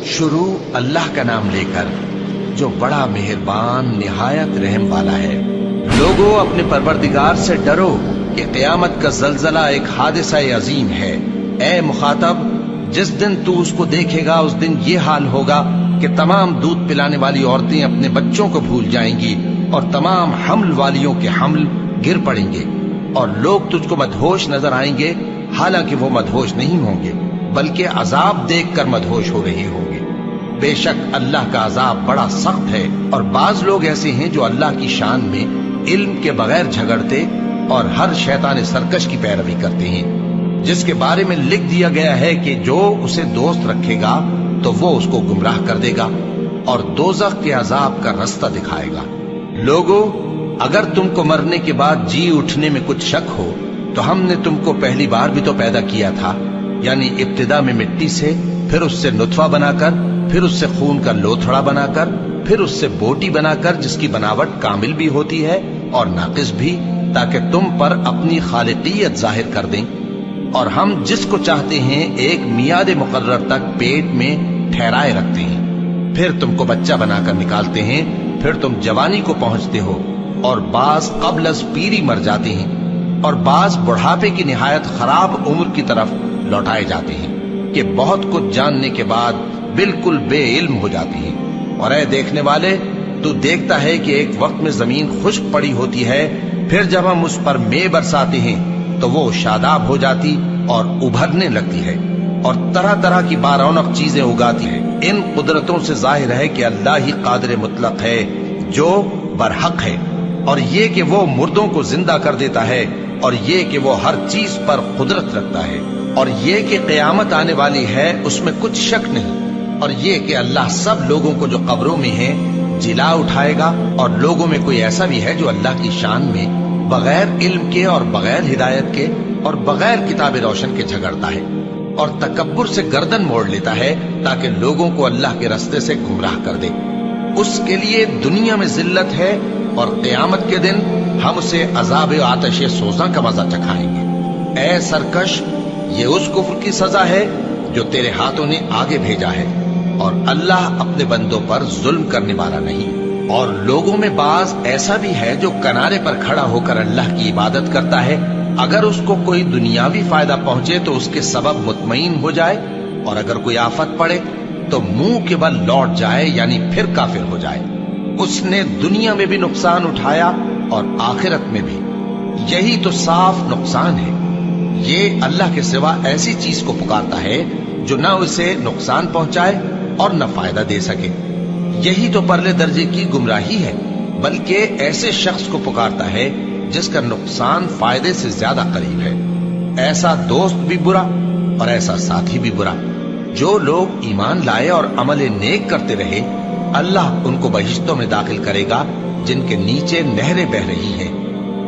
شروع اللہ کا نام لے کر جو بڑا مہربان نہایت رحم والا ہے۔ لوگوں اپنے پروردگار سے ڈرو کہ قیامت کا زلزلہ ایک حادثہ عظیم ہے۔ اے مخاطب، جس دن تو اس کو دیکھے گا اس دن یہ حال ہوگا کہ تمام دودھ پلانے والی عورتیں اپنے بچوں کو بھول جائیں گی اور تمام حمل والیوں کے حمل گر پڑیں گے، اور لوگ تجھ کو مدہوش نظر آئیں گے، حالانکہ وہ مدہوش نہیں ہوں گے بلکہ عذاب دیکھ کر مدہوش ہو رہے ہوں گے۔ بے شک اللہ کا عذاب بڑا سخت ہے، اور بعض لوگ ایسے ہیں جو اللہ کی شان میں علم کے بغیر جھگڑتے اور ہر شیطان سرکش کی پیروی کرتے ہیں، جس کے بارے میں لکھ دیا گیا ہے کہ جو اسے دوست رکھے گا تو وہ اس کو گمراہ کر دے گا اور دوزخ کے عذاب کا رستہ دکھائے گا۔ لوگو، اگر تم کو مرنے کے بعد جی اٹھنے میں کچھ شک ہو تو ہم نے تم کو پہلی بار بھی تو پیدا کیا تھا، یعنی ابتدا میں مٹی سے، پھر اس سے نطفہ بنا کر، پھر اس سے خون کا لوتھڑا بنا کر، پھر اس سے بوٹی بنا کر جس کی بناوٹ کامل بھی ہوتی ہے اور ناقص بھی، تاکہ تم پر اپنی خالقیت ظاہر کر دیں۔ اور ہم جس کو چاہتے ہیں ایک میعاد مقرر تک پیٹ میں ٹھہرائے رکھتے ہیں، پھر تم کو بچہ بنا کر نکالتے ہیں، پھر تم جوانی کو پہنچتے ہو، اور بعض قبل از پیری مر جاتے ہیں، اور بعض بڑھاپے کی نہایت خراب عمر کی طرف لوٹائے جاتے ہیں کہ بہت کچھ جاننے کے بعد بالکل بے علم ہو جاتے ہیں۔ اور اے دیکھنے والے، تو دیکھتا ہے کہ ایک وقت میں زمین خشک پڑی ہوتی ہے، پھر جب ہم اس پر مے برساتے ہیں تو وہ شاداب ہو جاتی اور ابھرنے لگتی ہے اور طرح طرح کی بارونق چیزیں اگاتی ہے۔ ان قدرتوں سے ظاہر ہے کہ اللہ ہی قادر مطلق ہے جو برحق ہے، اور یہ کہ وہ مردوں کو زندہ کر دیتا ہے، اور یہ کہ وہ ہر چیز پر قدرت رکھتا ہے، اور یہ کہ قیامت آنے والی ہے اس میں کچھ شک نہیں، اور یہ کہ اللہ سب لوگوں کو جو قبروں میں ہیں جلا اٹھائے گا، اور لوگوں میں کوئی ایسا بھی ہے جو اللہ کی شان میں بغیر علم کے اور بغیر ہدایت کے اور بغیر کتاب روشن کے جھگڑتا ہے اور تکبر سے گردن موڑ لیتا ہے تاکہ لوگوں کو اللہ کے رستے سے گمراہ کر دے۔ اس کے لیے دنیا میں ذلت ہے، اور قیامت کے دن ہم اسے عذاب آتش سوزاں کا مزہ چکھائیں گے۔ اے سرکش، یہ اس کفر کی سزا ہے جو تیرے ہاتھوں نے آگے بھیجا ہے، اور اللہ اپنے بندوں پر ظلم کرنے والا نہیں۔ اور لوگوں میں بعض ایسا بھی ہے جو کنارے پر کھڑا ہو کر اللہ کی عبادت کرتا ہے، اگر اس کو کوئی دنیاوی فائدہ پہنچے تو اس کے سبب مطمئن ہو جائے، اور اگر کوئی آفت پڑے تو منہ کے بل لوٹ جائے، یعنی پھر کافر ہو جائے۔ اس نے دنیا میں بھی نقصان اٹھایا اور آخرت میں بھی، یہی تو صاف نقصان ہے۔ یہ اللہ کے سوا ایسی چیز کو پکارتا ہے جو نہ اسے نقصان پہنچائے اور نہ فائدہ دے سکے، یہی تو پرلے درجے کی گمراہی ہے۔ بلکہ ایسے شخص کو پکارتا ہے جس کا نقصان فائدے سے زیادہ قریب ہے۔ ایسا دوست بھی برا اور ایسا ساتھی بھی برا۔ جو لوگ ایمان لائے اور عمل نیک کرتے رہے، اللہ ان کو بہشتوں میں داخل کرے گا جن کے نیچے نہریں بہ رہی ہیں۔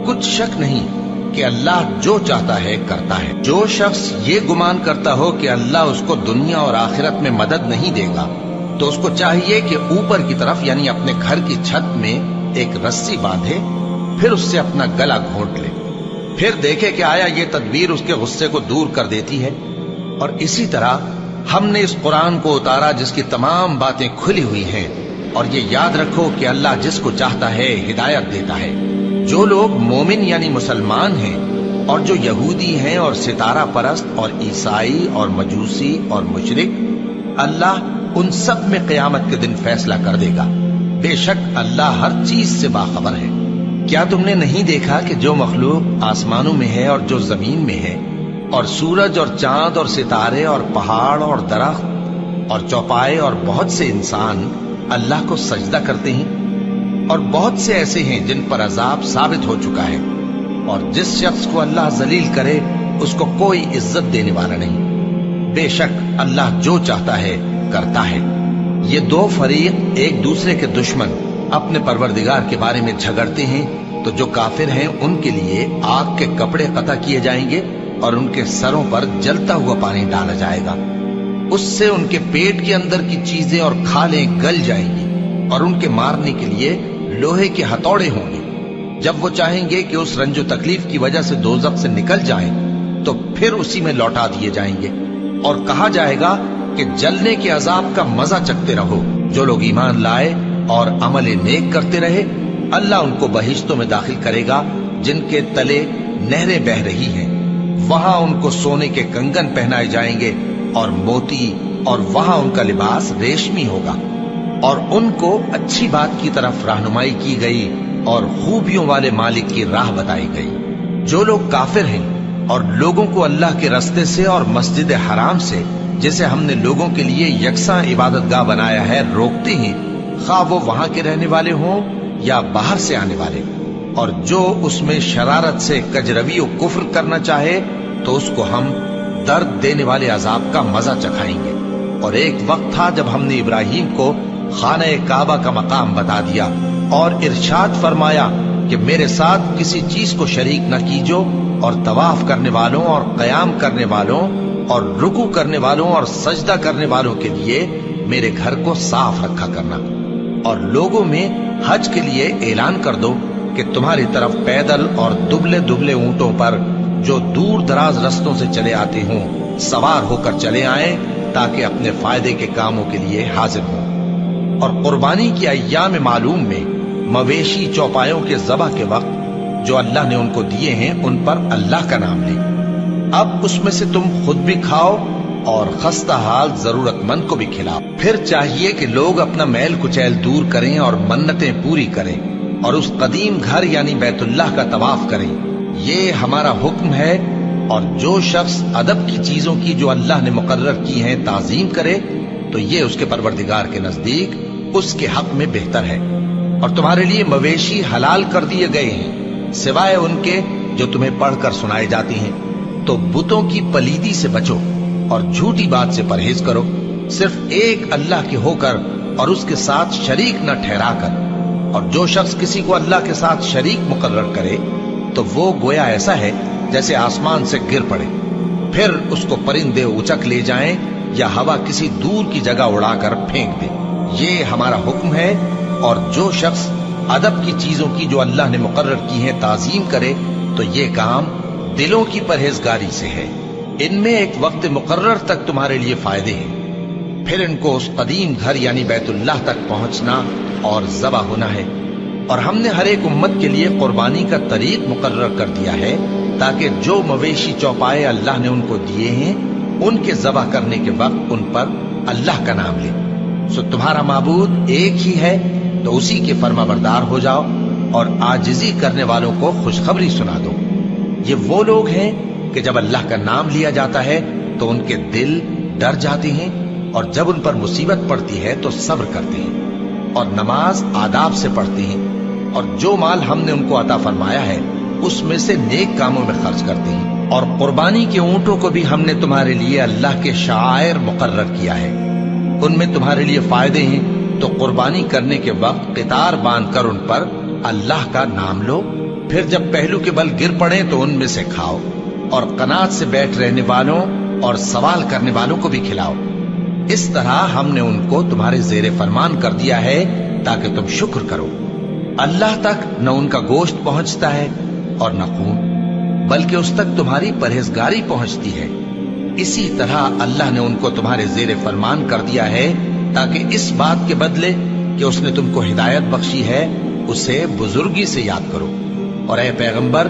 کچھ شک نہیں کہ اللہ جو چاہتا ہے کرتا ہے۔ جو شخص یہ گمان کرتا ہو کہ اللہ اس کو دنیا اور آخرت میں مدد نہیں دے گا، تو اس کو چاہیے کہ اوپر کی طرف یعنی اپنے گھر کی چھت میں ایک رسی باندھے، پھر اس سے اپنا گلا گھونٹ لے، پھر دیکھے کہ آیا یہ تدبیر اس کے غصے کو دور کر دیتی ہے۔ اور اسی طرح ہم نے اس قرآن کو اتارا جس کی تمام باتیں کھلی ہوئی ہیں، اور یہ یاد رکھو کہ اللہ جس کو چاہتا ہے ہدایت دیتا ہے۔ جو لوگ مومن یعنی مسلمان ہیں اور جو یہودی ہیں اور ستارہ پرست اور عیسائی اور مجوسی اور مشرک، اللہ ان سب میں قیامت کے دن فیصلہ کر دے گا۔ بے شک اللہ ہر چیز سے باخبر ہے۔ کیا تم نے نہیں دیکھا کہ جو مخلوق آسمانوں میں ہے اور جو زمین میں ہے، اور سورج اور چاند اور ستارے اور پہاڑ اور درخت اور چوپائے اور بہت سے انسان اللہ کو سجدہ کرتے ہیں، اور بہت سے ایسے ہیں جن پر عذاب ثابت ہو چکا ہے، اور جس شخص کو اللہ ذلیل کرے اس کو کوئی عزت دینے والا نہیں۔ بے شک اللہ جو چاہتا ہے کرتا ہے۔ یہ دو فریق ایک دوسرے کے دشمن اپنے پروردگار کے بارے میں جھگڑتے ہیں، تو جو کافر ہیں ان کے لیے آگ کے کپڑے قطع کیے جائیں گے اور ان کے سروں پر جلتا ہوا پانی ڈالا جائے گا، اس سے ان کے پیٹ کے اندر کی چیزیں اور کھالیں گل جائیں گی، اور ان کے مارنے کے لیے لوہے کے ہتھوڑے ہوں گے۔ جب وہ چاہیں گے کہ اس رنج و تکلیف کی وجہ سے دوزخ سے نکل جائیں تو پھر اسی میں لوٹا دیے جائیں گے، اور کہا جائے گا کہ جلنے کے عذاب کا مزہ چکھتے رہو۔ جو لوگ ایمان لائے اور عمل نیک کرتے رہے، اللہ ان کو بہشتوں میں داخل کرے گا جن کے تلے نہریں بہ رہی ہیں، وہاں ان کو سونے کے کنگن پہنائے جائیں گے اور موتی، اور وہاں ان کا لباس ریشمی ہوگا، اور ان کو اچھی بات کی طرف رہنمائی کی گئی اور خوبیوں والے مالک کی راہ بتائی گئی۔ جو لوگ کافر ہیں اور لوگوں کو اللہ کے رستے سے اور مسجد حرام سے، جسے ہم نے لوگوں کے لیے یکساں عبادت گاہ بنایا ہے، روکتے ہیں، خواہ وہ وہاں کے رہنے والے ہوں یا باہر سے آنے والے، اور جو اس میں شرارت سے کجروی و کفر کرنا چاہے تو اس کو ہم درد دینے والے عذاب کا مزہ چکھائیں گے۔ اور ایک وقت تھا جب ہم نے ابراہیم کو خانہ کعبہ کا مقام بتا دیا اور ارشاد فرمایا کہ میرے ساتھ کسی چیز کو شریک نہ کیجو، اور طواف کرنے والوں اور قیام کرنے والوں اور رکوع کرنے والوں اور سجدہ کرنے والوں کے لیے میرے گھر کو صاف رکھا کرنا۔ اور لوگوں میں حج کے لیے اعلان کر دو کہ تمہاری طرف پیدل اور دبلے دبلے اونٹوں پر جو دور دراز رستوں سے چلے آتے ہوں سوار ہو کر چلے آئیں، تاکہ اپنے فائدے کے کاموں کے لیے حاضر ہوں۔ اور قربانی کی ایام معلوم میں مویشی چوپایوں کے ذبح کے وقت جو اللہ نے ان کو دیے ہیں ان پر اللہ کا نام لیں۔ اب اس میں سے تم خود بھی کھاؤ اور خستہ حال ضرورت مند کو بھی کھلاؤ۔ پھر چاہیے کہ لوگ اپنا میل کچیل دور کریں اور منتیں پوری کریں اور اس قدیم گھر یعنی بیت اللہ کا طواف کریں۔ یہ ہمارا حکم ہے، اور جو شخص ادب کی چیزوں کی جو اللہ نے مقرر کی ہیں تعظیم کرے تو یہ اس کے پروردگار کے نزدیک اس کے حق میں بہتر ہے۔ اور تمہارے لیے مویشی حلال کر دیے گئے ہیں سوائے ان کے جو تمہیں پڑھ کر سنائے جاتے ہیں۔ تو بتوں کی پلیدی سے بچو اور جھوٹی بات سے پرہیز کرو، صرف ایک اللہ کے ہو کر اور اس کے ساتھ شریک نہ ٹھہرا کر۔ اور جو شخص کسی کو اللہ کے ساتھ شریک مقرر کرے تو وہ گویا ایسا ہے جیسے آسمان سے گر پڑے، پھر اس کو پرندے اچک لے جائیں یا ہوا کسی دور کی جگہ اڑا کر پھینک دے۔ یہ ہمارا حکم ہے، اور جو شخص ادب کی چیزوں کی جو اللہ نے مقرر کی ہیں تعظیم کرے تو یہ کام دلوں کی پرہیزگاری سے ہے۔ ان میں ایک وقت مقرر تک تمہارے لیے فائدے ہیں، پھر ان کو اس قدیم گھر یعنی بیت اللہ تک پہنچنا اور ذبح ہونا ہے۔ اور ہم نے ہر ایک امت کے لیے قربانی کا طریق مقرر کر دیا ہے، تاکہ جو مویشی چوپائے اللہ نے ان کو دیے ہیں ان کے ذبح کرنے کے وقت ان پر اللہ کا نام لے۔ سو تمہارا معبود ایک ہی ہے، تو اسی کے فرما بردار ہو جاؤ اور عاجزی کرنے والوں کو خوشخبری سنا دو۔ یہ وہ لوگ ہیں کہ جب اللہ کا نام لیا جاتا ہے تو ان کے دل ڈر جاتے ہیں، اور جب ان پر مصیبت پڑتی ہے تو صبر کرتے ہیں، اور نماز آداب سے پڑھتے ہیں، اور جو مال ہم نے ان کو عطا فرمایا ہے اس میں سے نیک کاموں میں خرچ کرتے ہیں۔ اور قربانی کے اونٹوں کو بھی ہم نے تمہارے لیے اللہ کے شعائر مقرر کیا ہے، ان میں تمہارے لیے فائدے ہیں، تو قربانی کرنے کے وقت قطار باندھ کر ان پر اللہ کا نام لو، پھر جب پہلو کے بل گر پڑے تو ان میں سے کھاؤ، اور قناعت سے بیٹھ رہنے والوں اور سوال کرنے والوں کو بھی کھلاؤ۔ اس طرح ہم نے ان کو تمہارے زیر فرمان کر دیا ہے تاکہ تم شکر کرو۔ اللہ تک نہ ان کا گوشت پہنچتا ہے اور نہ خون، بلکہ اس تک تمہاری پرہیزگاری پہنچتی ہے۔ اسی طرح اللہ نے ان کو تمہارے زیر فرمان کر دیا ہے تاکہ اس بات کے بدلے کہ اس نے تم کو ہدایت بخشی ہے اسے بزرگی سے یاد کرو۔ اور اے پیغمبر،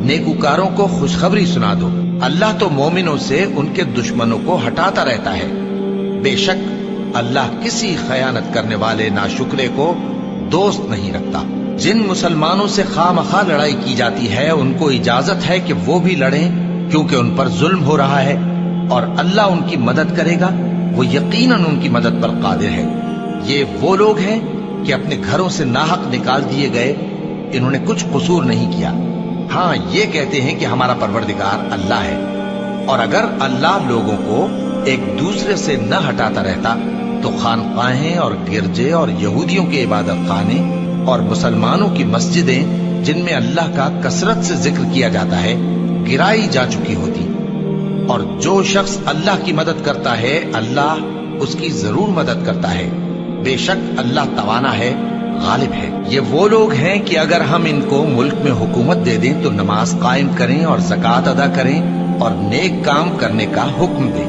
نیکوکاروں کو خوشخبری سنا دو، اللہ تو مومنوں سے ان کے دشمنوں کو ہٹاتا رہتا ہے۔ بے شک اللہ کسی خیانت کرنے والے ناشکرے کو دوست نہیں رکھتا۔ جن مسلمانوں سے خواہ مخواہ لڑائی کی جاتی ہے ان کو اجازت ہے کہ وہ بھی لڑیں، کیونکہ ان پر ظلم ہو رہا ہے، اور اللہ ان کی مدد کرے گا، وہ یقیناً ان کی مدد پر قادر ہے۔ یہ وہ لوگ ہیں کہ اپنے گھروں سے ناحق نکال دیے گئے، انہوں نے کچھ قصور نہیں کیا، ہاں یہ کہتے ہیں کہ ہمارا پروردگار اللہ ہے۔ اور اگر اللہ لوگوں کو ایک دوسرے سے نہ ہٹاتا رہتا تو خانقاہیں اور گرجے اور یہودیوں کے عبادت خانے اور مسلمانوں کی مسجدیں جن میں اللہ کا کثرت سے ذکر کیا جاتا ہے گرائی جا چکی ہوتی۔ اور جو شخص اللہ کی مدد کرتا ہے اللہ اس کی ضرور مدد کرتا ہے، بے شک اللہ توانا ہے، غالب ہے۔ یہ وہ لوگ ہیں کہ اگر ہم ان کو ملک میں حکومت دے دیں تو نماز قائم کریں اور زکوٰۃ ادا کریں اور نیک کام کرنے کا حکم دیں،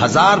1000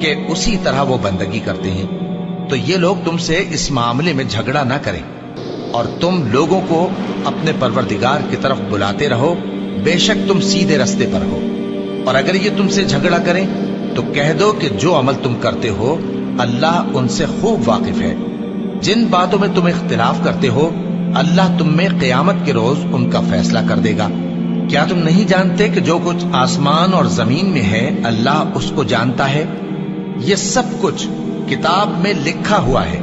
کہ اسی طرح وہ بندگی کرتے ہیں، تو یہ لوگ تم سے اس معاملے میں جھگڑا نہ کریں، اور تم لوگوں کو اپنے پروردگار کی طرف بلاتے رہو، بے شک تم سیدھے رستے پر ہو۔ اور اگر یہ تم سے جھگڑا کریں تو کہہ دو کہ جو عمل تم کرتے ہو اللہ ان سے خوب واقف ہے۔ جن باتوں میں تم اختلاف کرتے ہو اللہ تم میں قیامت کے روز ان کا فیصلہ کر دے گا۔ کیا تم نہیں جانتے کہ جو کچھ آسمان اور زمین میں ہے اللہ اس کو جانتا ہے؟ یہ سب کچھ کتاب میں لکھا ہوا ہے،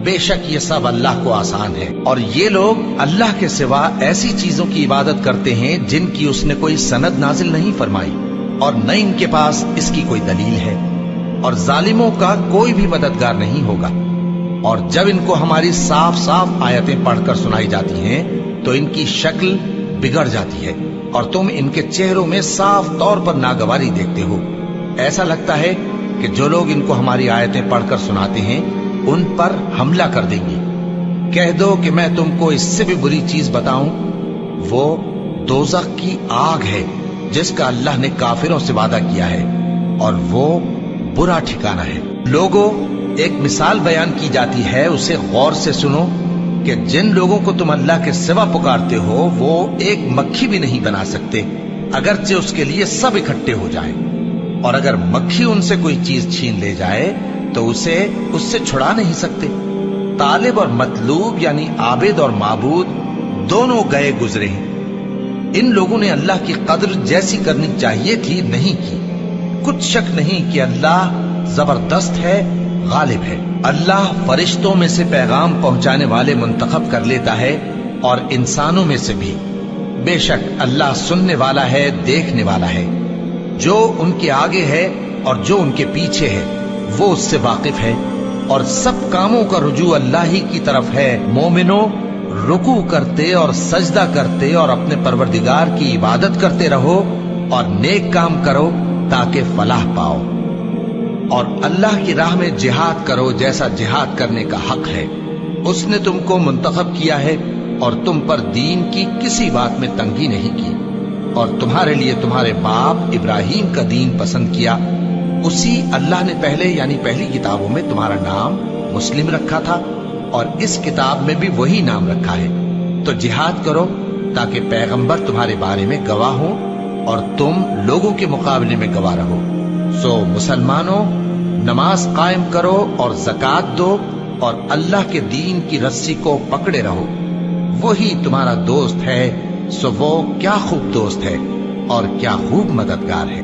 بے شک یہ سب اللہ کو آسان ہے۔ اور یہ لوگ اللہ کے سوا ایسی چیزوں کی عبادت کرتے ہیں جن کی اس نے کوئی سند نازل نہیں فرمائی، اور نہ ان کے پاس اس کی کوئی دلیل ہے، اور ظالموں کا کوئی بھی مددگار نہیں ہوگا۔ اور جب ان کو ہماری صاف صاف آیتیں پڑھ کر سنائی جاتی ہیں تو ان کی شکل بگڑ جاتی ہے، اور تم ان کے چہروں میں صاف طور پر ناگواری دیکھتے ہو۔ ایسا لگتا ہے کہ جو لوگ ان کو ہماری آیتیں پڑھ کر سناتے ہیں ان پر حملہ کر دیں گے۔ کہہ دو کہ میں تم کو اس سے بھی بری چیز بتاؤں، وہ دوزخ کی آگ ہے جس کا اللہ نے کافروں سے وعدہ کیا ہے، اور وہ برا ٹھکانہ ہے۔ لوگوں، ایک مثال بیان کی جاتی ہے، اسے غور سے سنو کہ جن لوگوں کو تم اللہ کے سوا پکارتے ہو وہ ایک مکھی بھی نہیں بنا سکتے، اگرچہ اس کے لیے سب اکٹھے ہو جائیں۔ اور اگر مکھی ان سے کوئی چیز چھین لے جائے تو اسے اس سے چھڑا نہیں سکتے۔ طالب اور مطلوب یعنی عابد اور معبود دونوں گئے گزرے ہیں۔ ان لوگوں نے اللہ کی قدر جیسی کرنی چاہیے تھی نہیں کی۔ کچھ شک نہیں کہ اللہ زبردست ہے، غالب ہے۔ اللہ فرشتوں میں سے پیغام پہنچانے والے منتخب کر لیتا ہے اور انسانوں میں سے بھی۔ بے شک اللہ سننے والا ہے، دیکھنے والا ہے۔ جو ان کے آگے ہے اور جو ان کے پیچھے ہے وہ اس سے واقف ہے، اور سب کاموں کا رجوع اللہ ہی کی طرف ہے۔ مومنوں، رکوع کرتے اور سجدہ کرتے اور اپنے پروردگار کی عبادت کرتے رہو اور نیک کام کرو تاکہ فلاح پاؤ، اور اللہ کی راہ میں جہاد کرو جیسا جہاد کرنے کا حق ہے۔ اس نے تم کو منتخب کیا ہے اور تم پر دین کی کسی بات میں تنگی نہیں کی، اور تمہارے لیے تمہارے باپ ابراہیم کا دین پسند کیا۔ اسی اللہ نے پہلے یعنی پہلی کتابوں میں تمہارا نام مسلم رکھا تھا، اور اس کتاب میں بھی وہی نام رکھا ہے۔ تو جہاد کرو تاکہ پیغمبر تمہارے بارے میں گواہ ہو اور تم لوگوں کے مقابلے میں گواہ رہو۔ سو مسلمانوں، نماز قائم کرو اور زکوٰۃ دو اور اللہ کے دین کی رسی کو پکڑے رہو، وہی تمہارا دوست ہے۔ سو وہ کیا خوب دوست ہے اور کیا خوب مددگار ہے۔